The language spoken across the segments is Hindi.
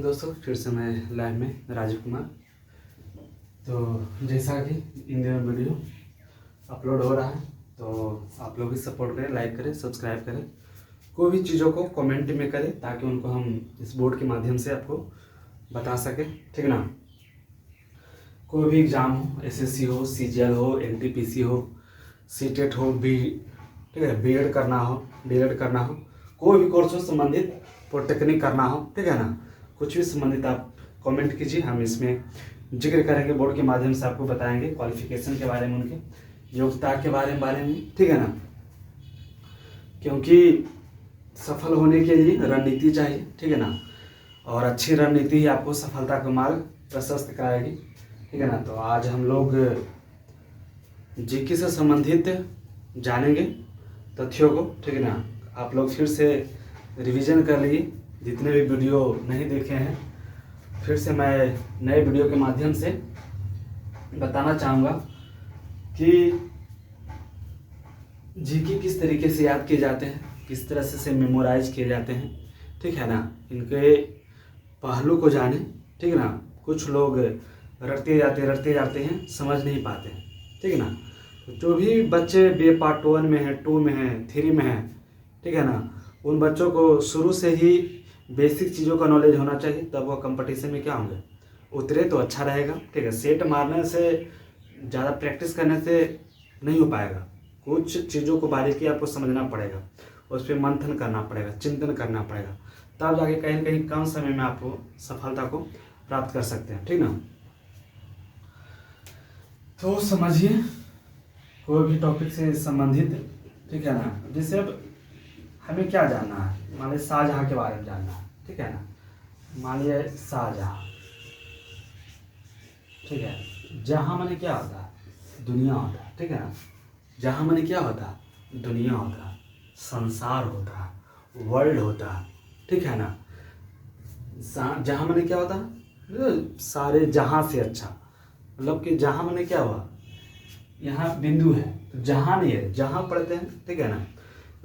मॉर्निंग दोस्तों, फिर से मैं लाइव में राजीव कुमार। तो जैसा कि इन दिनों वीडियो अपलोड हो रहा है तो आप लोग भी सपोर्ट करें, लाइक करें, सब्सक्राइब करें, कोई भी चीज़ों को कमेंट में करें ताकि उनको हम इस बोर्ड के माध्यम से आपको बता सकें, ठीक है ना। कोई भी एग्ज़ाम हो, एसएससी हो, सीजीएल हो, एनटीपीसी हो, सीटेट हो, ठीक है, बीएड करना हो, डीएड करना हो, कोई भी कोर्स हो संबंधित, पॉलिटेक्निक करना हो, ठीक है ना, कुछ भी संबंधित आप कमेंट कीजिए, हम इसमें जिक्र करेंगे, बोर्ड के माध्यम से आपको बताएंगे क्वालिफिकेशन के बारे में, उनके योग्यता के बारे में, ठीक है ना। क्योंकि सफल होने के लिए रणनीति चाहिए, ठीक है ना, और अच्छी रणनीति ही आपको सफलता का मार्ग प्रशस्त कराएगी, ठीक है ना। तो आज हम लोग जीके से संबंधित जानेंगे तथ्यों को, ठीक है ना। आप लोग फिर से रिवीजन कर लिए, जितने भी वीडियो नहीं देखे हैं, फिर से मैं नए वीडियो के माध्यम से बताना चाहूँगा कि जीके किस तरीके से याद किए जाते हैं, किस तरह से मेमोराइज किए जाते हैं, ठीक है ना। इनके पहलू को जाने, ठीक है ना। कुछ लोग रटते जाते हैं, समझ नहीं पाते हैं, ठीक है ना। तो जो भी बच्चे BA पार्ट 1 में है, 2 में है, 3 में है, ठीक है ना, उन बच्चों को शुरू से ही बेसिक चीज़ों का नॉलेज होना चाहिए, तब वो कंपटीशन में क्या होंगे, उतरे तो अच्छा रहेगा, ठीक है। सेट मारने से, ज़्यादा प्रैक्टिस करने से नहीं हो पाएगा, कुछ चीज़ों को बारीकी आपको समझना पड़ेगा, उस पर मंथन करना पड़ेगा, चिंतन करना पड़ेगा, तब जाके कहीं न कहीं कम समय में आपको सफलता को प्राप्त कर सकते हैं, ठीक ना। तो समझिए कोई भी टॉपिक से संबंधित, ठीक है ना। जैसे अब हमें क्या जानना है, मान लीजिए शाहजहाँ के बारे में जानना है, ठीक है ना। मान लीजिए शाहजहाँ, ठीक है। जहाँ माने क्या होता है, दुनिया होता है, ठीक है ना। जहाँ माने क्या होता है, दुनिया होता है, संसार होता है, वर्ल्ड होता है, ठीक है ना। जहाँ माने क्या होता है, सारे जहाँ से अच्छा, मतलब कि जहाँ माने क्या हुआ, यहाँ बिंदु है तो जहाँ नहीं है, जहाँ पढ़ते हैं, ठीक है ना।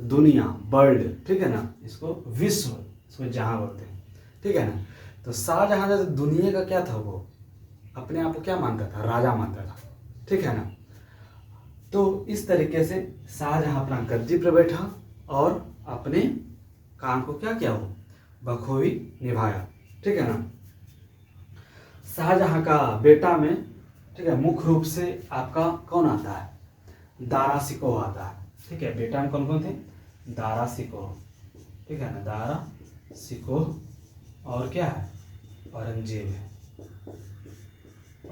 दुनिया, वर्ल्ड, ठीक है ना, इसको विश्व, इसको जहाँ बोलते हैं, ठीक है ना। तो शाहजहाँ जैसे दुनिया का क्या था, वो अपने आप को क्या मानता था, राजा मानता था, ठीक है ना। तो इस तरीके से शाहजहाँ अपना गद्दी पर बैठा और अपने काम को क्या किया, वो बखूबी निभाया, ठीक है ना। शाहजहाँ का बेटा में, ठीक है, मुख्य रूप से आपका कौन आता है, दारा शिकोह आता है, ठीक है। बेटा में कौन कौन थे, दारा शिकोह, ठीक है ना, दारा शिकोह, और क्या है, औरंगजेब है,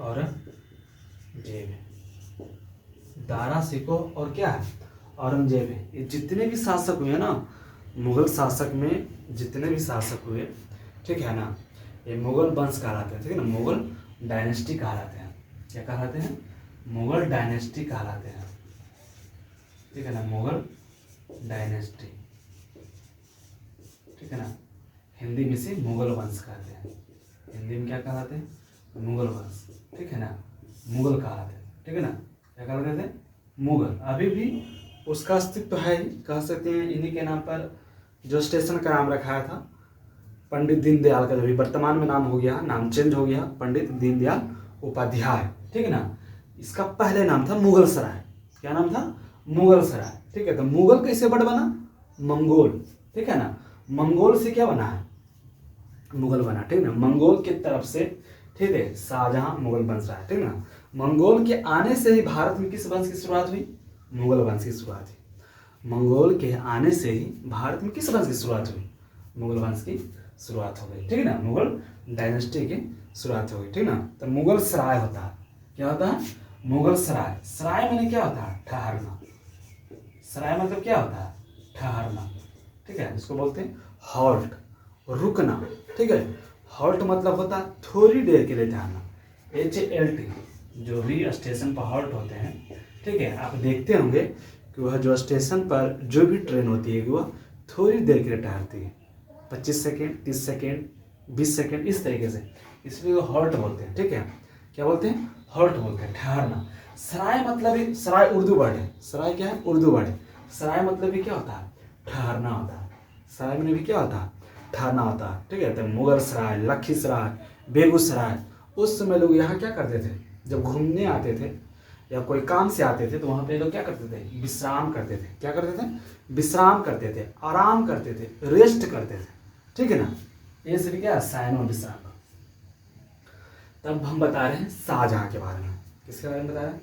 औरंगजेब है, दारा शिकोह और क्या है, औरंगजेब है। ये जितने भी शासक हुए ना, मुगल शासक में जितने भी शासक हुए, ठीक है ना, ये मुगल वंश कहलाते हैं, ठीक है ना, मुगल डायनेस्टी कहलाते हैं। क्या कहलाते हैं, मुगल डायनेस्टी कहलाते हैं, ठीक है ना, मुगल डायनेस्टी, ठीक है ना। हिंदी में से मुगल वंश कहते हैं, हिंदी में क्या कहलाते हैं, मुगल वंश, ठीक है ना, मुगल कहलाते हैं, ठीक है ना। क्या कहलाते थे, मुगल। अभी भी उसका अस्तित्व है ही, कह सकते हैं। इन्हीं के नाम पर जो स्टेशन का नाम रखाया था, पंडित दीनदयाल का, जो भी वर्तमान में नाम हो गया, नाम चेंज हो गया, पंडित दीनदयाल उपाध्याय, ठीक है ना। इसका पहले नाम था मुगल सराय। क्या नाम था, मुगल सराय, ठीक है। तो मुगल कैसे वर्ड बना, मंगोल, ठीक है ना। मंगोल से क्या बना है, मुगल बना, ठीक है ना। मंगोल की तरफ से, ठीक है, शाहजहाँ मुगल वंश रहा है, ठीक है ना। मंगोल के आने से ही भारत में किस वंश की शुरुआत हुई, मुगल वंश की शुरुआत हुई। मंगोल के आने से ही भारत में किस वंश की शुरुआत हुई, मुगल वंश की शुरुआत हो गई, ठीक है ना। मुगल डायनेस्टी की शुरुआत हो गई, ठीक है ना। तो मुगल सराय होता है, क्या होता है, मुगल सराय। सराय मैंने क्या होता है, ठहरना। सराय मतलब क्या होता है, ठहरना, ठीक है। इसको बोलते हैं हॉल्ट, रुकना, ठीक है। हॉल्ट मतलब होता है थोड़ी देर के लिए ठहरना, HALT। जो भी स्टेशन पर हॉल्ट होते हैं, ठीक है, आप देखते होंगे कि वह जो स्टेशन पर जो भी ट्रेन होती है वह थोड़ी देर के लिए ठहरती है, 25 सेकेंड, 30 सेकेंड, 20 सेकेंड, इस तरीके से, इसलिए वो हॉल्ट बोलते हैं, ठीक है। क्या बोलते हैं, हॉल्ट बोलते हैं, ठहरना। सराय मतलब ही, सराय उर्दू वर्ड है, सराय क्या है, उर्दू वर्ड है। सराय मतलब भी क्या होता है, ठहरना होता है। सराय में भी क्या होता है, ठहरना होता है, ठीक है। तो मुगल सराय, लखीसराय, बेगूसराय, उस समय लोग यहाँ क्या करते थे, जब घूमने आते थे या कोई काम से आते थे तो वहाँ पे लोग क्या करते थे, विश्राम करते थे। क्या करते थे, विश्राम करते थे, आराम करते थे, रेस्ट करते थे, ठीक है ना। ये सिर्फ क्या, शयन और विश्राम। तब हम बता रहे हैं शाहजहां के बारे में। किसके बारे में बता रहे हैं,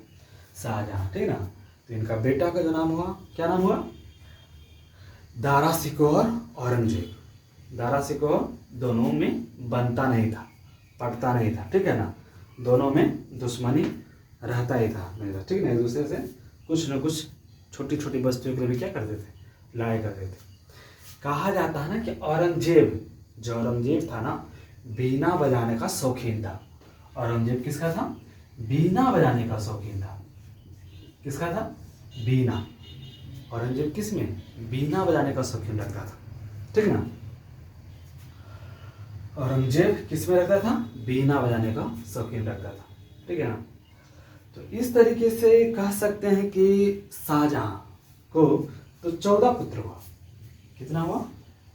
शाहजहां, ठीक है ना। तो इनका बेटा का जो नाम हुआ, क्या नाम हुआ, दारा शिकोह और औरंगजेब। दारा शिकोह दोनों में बनता नहीं था, पटता नहीं था, ठीक है ना। दोनों में दुश्मनी रहता ही था, ठीक है ना। एक दूसरे से कुछ न कुछ छोटी छोटी वस्तुओं के लिए भी क्या करते थे, लड़ाई करते थे। कहा जाता है ना कि औरंगजेब, जो औरंगजेब था ना, बीना बजाने का शौकीन था। औरंगजेब किसका था, बीना बजाने का शौकीन था। किसका था, बीना। औरंगजेब किस में, बीना बजाने का शौकीन रखता था, ठीक ना। औरंगजेब किस में रखता था, बीना बजाने का शौकीन रखता था, ठीक है ना। तो इस तरीके से कह सकते हैं कि शाहजहां को तो 14 पुत्र हुआ। कितना हुआ,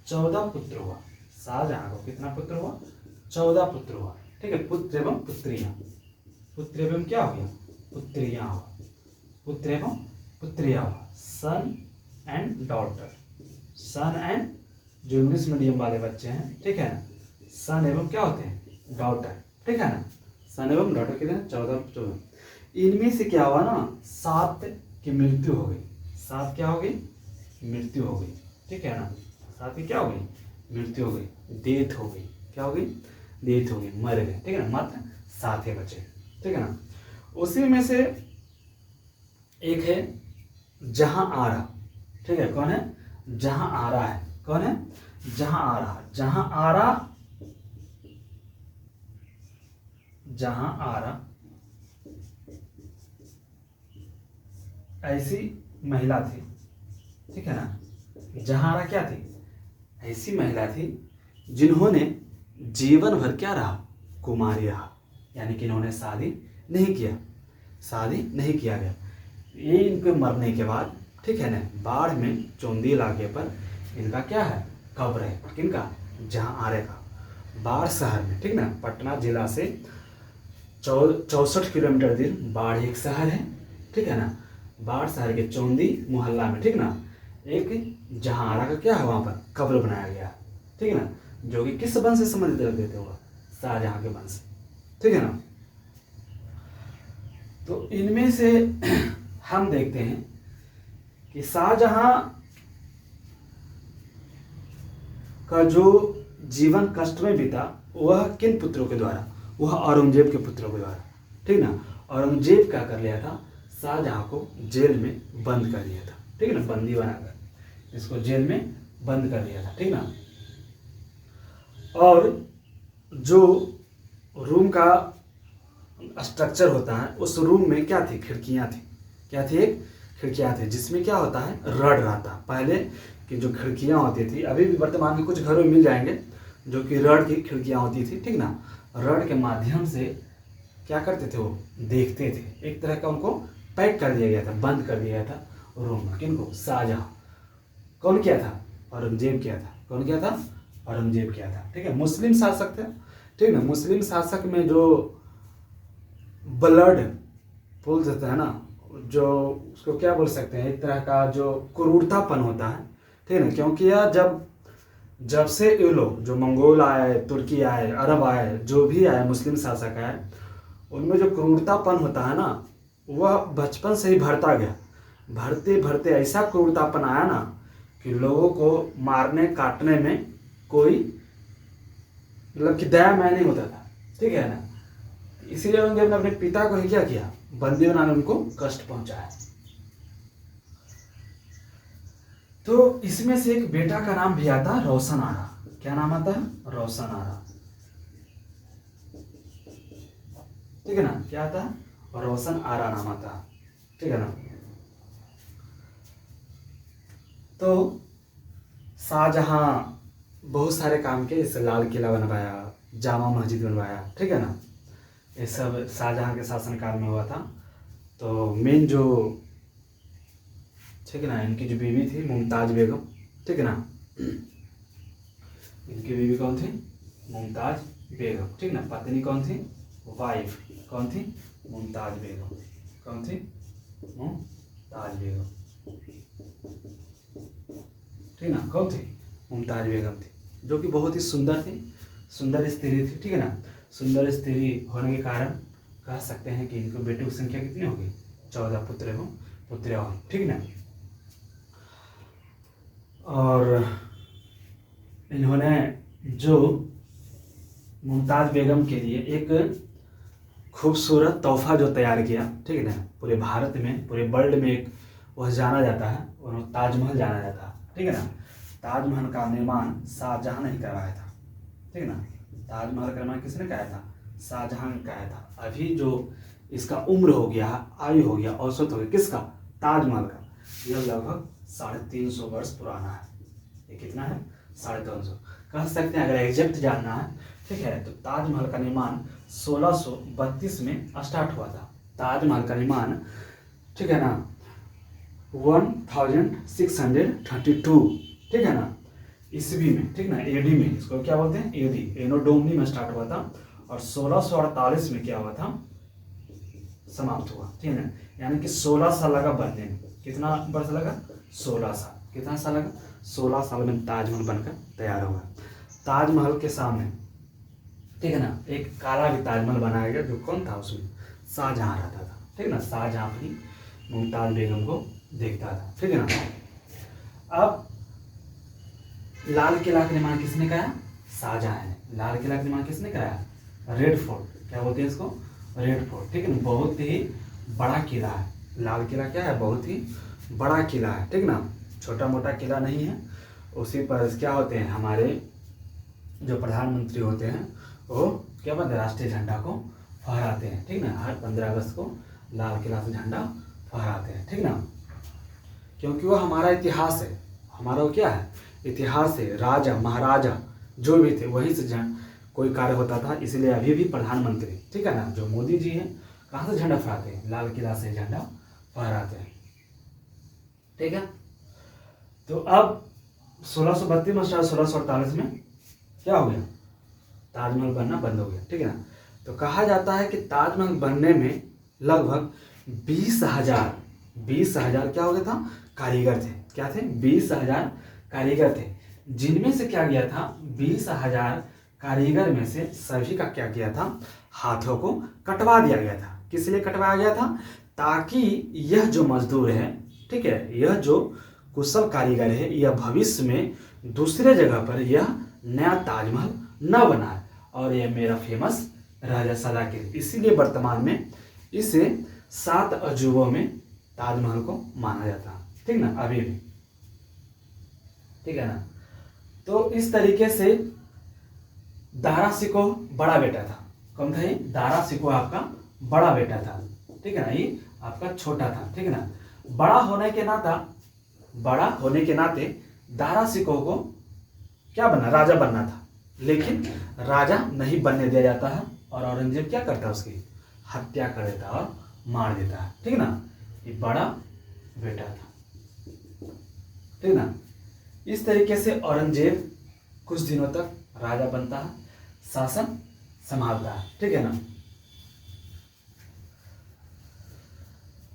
14 पुत्र हुआ। शाहजहां को कितना पुत्र हुआ, 14 पुत्र हुआ, ठीक है। पुत्र एवं पुत्रियां, पुत्र एवं क्या हो गया, पुत्रियां हुआ, पुत्र एवं पुत्रियां हुआ। सन एंड डॉटर, सन एंड, जो इंग्लिश मीडियम वाले बच्चे हैं, ठीक है ना, सन एवं क्या होते हैं, डॉटर, ठीक है ना। सन एवं डॉटर कितने, 14। इनमें से क्या हुआ ना, 7 की मृत्यु हो गई। 7 क्या हो गई, मृत्यु हो गई, ठीक है ना। 7 की क्या हो गई, मृत्यु हो गई, डेथ हो गई। क्या हो गई, डेथ हो गई, मर गए, ठीक है ना। मात्र 7 ही बचे, ठीक है ना। उसी में से एक है जहां आरा, ठीक है। कौन है, जहां आरा है। कौन है, जहां आरा। जहां आरा, जहां आरा ऐसी महिला थी, ठीक है ना। जहां आरा क्या थी, ऐसी महिला थी जिन्होंने जीवन भर क्या रहा, कुमारी रहा। यानी कि इन्होंने शादी नहीं किया, शादी नहीं किया गया। ये इनके मरने के बाद, ठीक है ना, बाढ़ में चौंदी इलाके पर इनका क्या है, कब्र है। किनका, जहां आरे का, बाढ़ शहर में, ठीक ना। पटना जिला से 64 किलोमीटर दूर बाढ़ एक शहर है, ठीक है ना। बाढ़ शहर के चौंदी मोहल्ला में, ठीक ना, एक जहां आरा का क्या है, वहां पर कब्र बनाया गया, ठीक है ना। जो कि किस वंश से संबंधित रहते थे, वो शाहजहां के वंश, ठीक है ना। तो इनमें से हम देखते हैं कि शाहजहां का जो जीवन कष्ट में बीता वह किन पुत्रों के द्वारा, वह औरंगजेब के पुत्रों के द्वारा, ठीक ना। औरंगजेब क्या कर लिया था, शाहजहां को जेल में बंद कर दिया था, ठीक है ना। बंदी बनाकर इसको जेल में बंद कर दिया था, ठीक ना। और जो रूम का स्ट्रक्चर होता है, उस रूम में क्या थी, खिड़कियां थी। क्या थी, एक खिड़कियां थी जिसमें क्या होता है, रड रहता। पहले की जो खिड़कियां होती थी, अभी भी वर्तमान में कुछ घरों में मिल जाएंगे जो कि रड की खिड़कियां होती थी, ठीक ना। रड के माध्यम से क्या करते थे, वो देखते थे। एक तरह का उनको पैक कर दिया गया था, बंद कर दिया था रूम में। किनको, शाहजहां। कौन किया था, औरंगजेब किया था। कौन किया था, औरंगजेब किया था, ठीक है। मुस्लिम शासक थे, ठीक ना। मुस्लिम शासक में जो ब्लड बोल देते हैं ना, जो उसको क्या बोल सकते हैं, एक तरह का जो क्रूरतापन होता है, ठीक है ना। क्योंकि यह जब से ये लोग जो मंगोल आए, तुर्की आए, अरब आए, जो भी आए, मुस्लिम शासक आए, उनमें जो क्रूरतापन होता है ना, वह बचपन से ही बढ़ता गया। बढ़ते बढ़ते ऐसा क्रूरतापन आया ना कि लोगों को मारने काटने में कोई मतलब कि दया मैं नहीं होता था, ठीक है ना। इसीलिए औरंगजेब ने अपने पिता को ही क्या किया, बंदी बनाने उनको कष्ट पहुंचाया। तो इसमें से एक बेटा का नाम भी आता है रोशन आरा। क्या नाम आता है, रोशन आरा, ठीक है ना। क्या आता है, रोशन आरा नाम आता है, ठीक है ना। तो शाहजहां बहुत सारे काम किए, जैसे लाल किला बनवाया, जामा मस्जिद बनवाया, ठीक है ना। ये सब शाहजहां के शासनकाल में हुआ था। तो मेन जो, ठीक है ना, इनकी जो बीवी थी मुमताज बेगम, ठीक है ना, इनकी बीवी कौन थी? मुमताज बेगम, ठीक ना। पत्नी कौन थी? वाइफ कौन थी? मुमताज बेगम। कौन थी? मुमताज बेगम, ठीक ना। कौन थी? मुमताज बेगम थी, जो कि बहुत ही सुंदर थी, सुंदर स्त्री थी, ठीक है ना। सुंदर स्त्री होने के कारण कह सकते हैं कि इनके बेटों की संख्या कितनी होगी? 14 पुत्र एवं पुत्रियां, ठीक ना। और इन्होंने जो मुमताज बेगम के लिए एक खूबसूरत तोहफा जो तैयार किया, ठीक है ना, पूरे भारत में, पूरे वर्ल्ड में एक वह जाना जाता है, और ताजमहल जाना जाता है, ठीक है ना। ताजमहल का निर्माण शाहजहां ने करवाया था, ठीक है ना। ताजमहल का निर्माण किसने कराया था? शाहजहां ने कराया था। अभी जो इसका उम्र हो गया, आयु हो गया, औसत हो गया किसका? ताजमहल का। यह लगभग 350 वर्ष पुराना है। ये कितना है? 350। कह सकते हैं, अगर एग्जैक्ट जानना है, ठीक है, तो ताजमहल का निर्माण 1632 में स्टार्ट हुआ था। ताजमहल का निर्माण, ठीक है ना, 1632, ठीक है ना, ईस्वी में, ठीक ना, एडी में। इसको क्या बोलते हैं? एडी, एनो डोमनी में स्टार्ट हुआ था, और 1648 में क्या हुआ था? समाप्त हुआ, ठीक है ना। यानी कि 16 साल लगा बनने में। कितना वर्ष लगा? 16 साल। कितना साल लगा? 16 साल में ताजमहल बनकर तैयार हुआ। ताजमहल के सामने, ठीक है ना, एक काला भी ताजमहल बनाया गया, जो कौन था उसमें? शाहजहां रहता था, ठीक है ना। शाहजहां अपनी मुमताज बेगम को देखता था, ठीक है ना। अब लाल किला का निर्माण किसने कराया? शाहजहां ने। लाल किला का निर्माण किसने कराया? रेड फोर्ट, क्या बोलते हैं इसको? रेड फोर्ट, ठीक है ना। बहुत ही बड़ा किला है लाल किला। क्या है? बहुत ही बड़ा किला है, ठीक ना, छोटा मोटा किला नहीं है। उसी पर क्या होते हैं, हमारे जो प्रधानमंत्री होते हैं वो क्या बनते हैं? राष्ट्रीय झंडा को फहराते हैं, ठीक ना। हर 15 अगस्त को लाल किला से झंडा फहराते हैं, ठीक ना, क्योंकि वो हमारा इतिहास है। हमारा वो क्या है? इतिहास है। राजा महाराजा जो भी थे वहीं से कोई कार्य होता था, इसलिए अभी भी प्रधानमंत्री, ठीक है ना, जो मोदी जी हैं, कहाँ से झंडा फहराते हैं? लाल किला से झंडा फहराते हैं, ठीक है। तो अब 1632 में 1648 में क्या हो गया? ताजमहल बनना बंद हो गया, ठीक है ना। तो कहा जाता है कि ताजमहल बनने में लगभग 20,000 क्या हो गया था? कारीगर थे। क्या थे? 20,000 कारीगर थे, जिनमें से क्या किया था? 20,000 कारीगर में से सभी का क्या किया था? हाथों को कटवा दिया गया था। किस लिए कटवाया गया था? ताकि यह जो मजदूर है, ठीक है, यह जो कुशल कारीगर है, यह भविष्य में दूसरे जगह पर यह नया ताजमहल न बनाए, और यह मेरा फेमस रह जाए सदा के लिए। इसीलिए वर्तमान में इसे 7 अजूबों में ताजमहल को माना जाता है, ठीक ना, अभी भी, ठीक है ना। तो इस तरीके से दारा शिकोह बड़ा बेटा था। कौन था ये? दारा शिकोह आपका बड़ा बेटा था, ठीक है ना, ये आपका छोटा था, ठीक है ना। बड़ा होने के नाते दारा शिकोह को क्या बनना? राजा बनना था, लेकिन राजा नहीं बनने दिया जाता है, और औरंगजेब क्या करता है? उसकी हत्या कर देता है और मार देता है, ठीक ना। ये बड़ा बेटा था, ठीक ना। इस तरीके से औरंगजेब कुछ दिनों तक राजा बनता है, शासन संभालता है, ठीक है ना।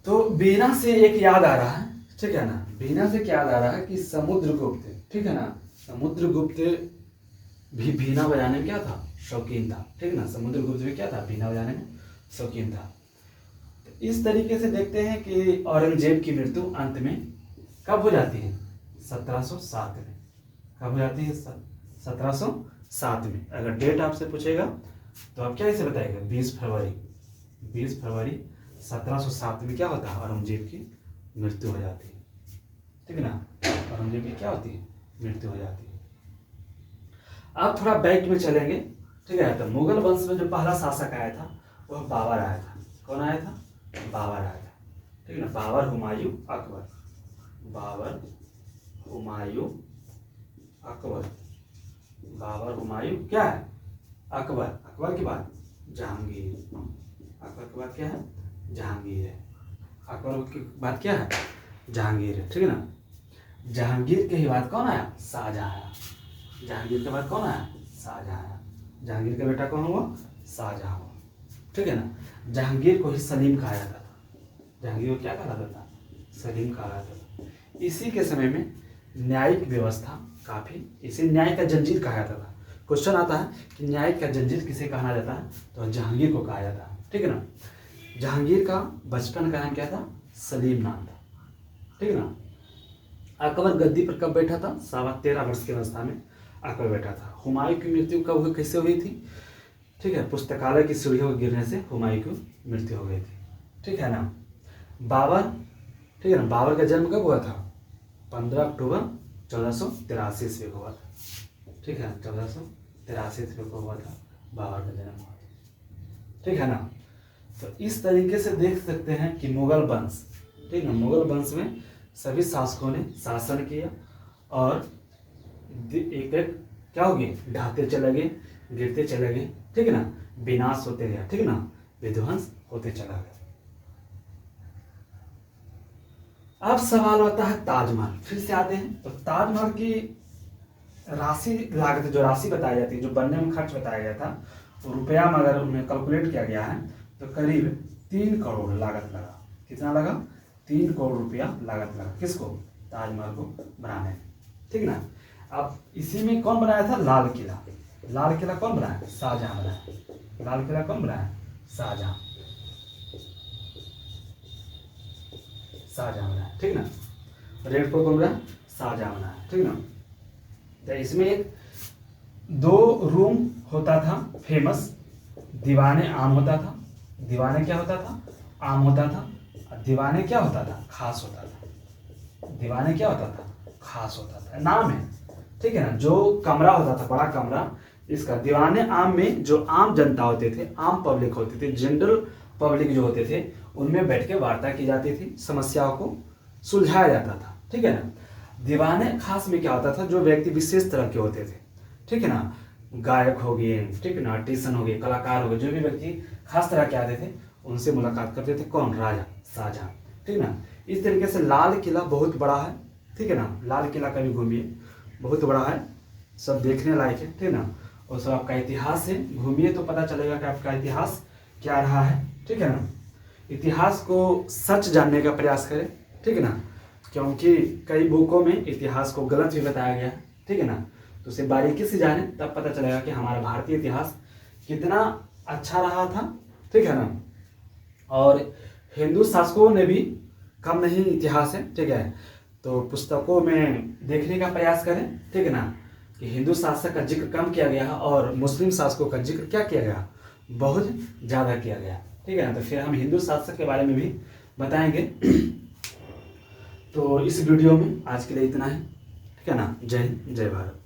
तो बीना से एक याद आ रहा है, ठीक है ना, बीना से क्या याद आ रहा है कि समुद्रगुप्त, ठीक है ना, समुद्रगुप्त भी बीना बजाने में क्या था? शौकीन था, ठीक ना। समुद्रगुप्त भी क्या था? बीना बजाने में शौकीन था। तो इस तरीके से देखते हैं कि औरंगजेब की मृत्यु अंत में कब हो जाती है? 1707 में। कब हो जाती है? 1707 में। अगर डेट आपसे पूछेगा तो आप क्या इसे बताएगा? 20 फरवरी 1707 में क्या होता है? औरंगजेब की मृत्यु हो जाती है, ठीक है ना। औरंगजेब की क्या होती है? मृत्यु हो जाती है। अब थोड़ा बैक में चलेंगे, ठीक है। तो मुगल वंश में जो पहला शासक आया था वह बाबर आया था। कौन आया था? बाबर आया था, ठीक है ना। बाबर, हुमायूं, अकबर। बाबर, हुमायूं, अकबर। बाबर, हुमायूं, क्या है? अकबर। अकबर के बाद जहांगीर। अकबर के बाद क्या है? जहांगीर है। अकबर के बाद क्या है? जहांगीर है, ठीक है ना। जहांगीर के ही बाद कौन आया? शाहजहां आया। जहांगीर के बाद कौन आया? शाहजहां आया। जहांगीर का बेटा कौन हुआ? शाहजहां हुआ। ठीक है ना। जहांगीर को ही सलीम कहा जाता था। जहांगीर को क्या कहा जाता था? सलीम कहा जाता था। इसी के समय में न्यायिक व्यवस्था काफी, इसे न्याय का जंजीर कहा जाता था। क्वेश्चन आता है कि न्याय का जंजीर किसे कहा जाता है? तो जहांगीर को कहा जाता है। ठीक है ना। जहांगीर का बचपन का नाम क्या था? सलीम नाम था। ठीक है ना। अकबर गद्दी पर कब बैठा था? 13.25 वर्ष की अवस्था में अकबर बैठा था। हुमायूं की मृत्यु कब हुई, कैसे हुई थी? ठीक है, पुस्तकालय की सीढ़ियों के गिरने से हुमायूं की मृत्यु हो गई थी। ठीक है ना। बाबर, ठीक है ना, बाबर का जन्म कब हुआ था? 15 अक्टूबर 1483 ईस्वी को हुआ था। ठीक है, 1483 ईस्वी को हुआ था बाबर का जन्म हुआ था। ठीक है ना। तो इस तरीके से देख सकते हैं कि मुगल वंश, ठीक है, मुगल वंश में सभी शासकों ने शासन किया और एक एक क्या हो गए? ढहते चले गए, गिरते चले गए। ठीक है ना। विनाश होते गया। ठीक है ना। विध्वंस होते चला गया। अब सवाल आता है ताजमहल। फिर से आते हैं। तो ताजमहल की राशि लागत, जो राशि बताई जाती है, जो बनने में खर्च बताया गया था, वो रुपया में अगर उन्हें कैलकुलेट किया गया है तो करीब 3 करोड़ लागत लगा। कितना लगा? 3 करोड़ रुपया लागत लगा। किसको? ताजमहल को बनाने में। ठीक ना। अब इसी में कौन बनाया था? लाल किला। लाल किला कौन बनाया? शाहजहां बनाया। लाल किला कौन बनाया? शाहजहां। शाहजहां बनाया। ठीक ना। रेड फोर्ट कौन बनाया? शाहजहां बनाया। ठीक ना। तो इसमें एक 2 रूम होता था फेमस। दीवाने आम होता था। दीवाने क्या होता था? आम होता था। दीवाने क्या होता था? खास होता था। दीवाने क्या होता था? खास होता था। नाम है। ठीक है ना। जो कमरा होता था, बड़ा कमरा, इसका दीवाने आम में जो आम जनता होते थे, आम पब्लिक होते थे, जनरल पब्लिक जो होते थे, उनमें बैठ के वार्ता की जाती थी, समस्याओं को सुलझाया जाता था। ठीक है ना। दीवाने खास में क्या होता था? जो व्यक्ति विशेष तरह के होते थे, ठीक है ना, गायक हो गए, ठीक है ना, आर्टिसन हो गए, कलाकार हो गए, जो भी व्यक्ति खास तरह के आते थे, उनसे मुलाकात करते थे। कौन? राजा शाहजहां। ठीक ना। इस तरीके से लाल किला बहुत बड़ा है। ठीक है ना। लाल किला का भी घूमिए, बहुत बड़ा है, सब देखने लायक है। ठीक ना। और सब आपका इतिहास है, घूमिए तो पता चलेगा कि आपका इतिहास क्या रहा है। ठीक है ना। इतिहास को सच जानने का प्रयास करें। ठीक है ना। क्योंकि कई बुकों में इतिहास को गलत भी बताया गया है। ठीक है ना। तो उसे बारीकी से जाने, तब पता चलेगा कि हमारा भारतीय इतिहास कितना अच्छा रहा था। ठीक है ना। और हिंदू शासकों ने भी कम नहीं इतिहास है। ठीक है। तो पुस्तकों में देखने का प्रयास करें। ठीक है ना। कि हिंदू शासक का जिक्र कम किया गया और मुस्लिम शासकों का जिक्र क्या किया गया? बहुत ज़्यादा किया गया। ठीक है ना। तो फिर हम हिंदू शासक के बारे में भी बताएंगे। तो इस वीडियो में आज के लिए इतना ही। ठीक है ना। जय हिंद, जय भारत।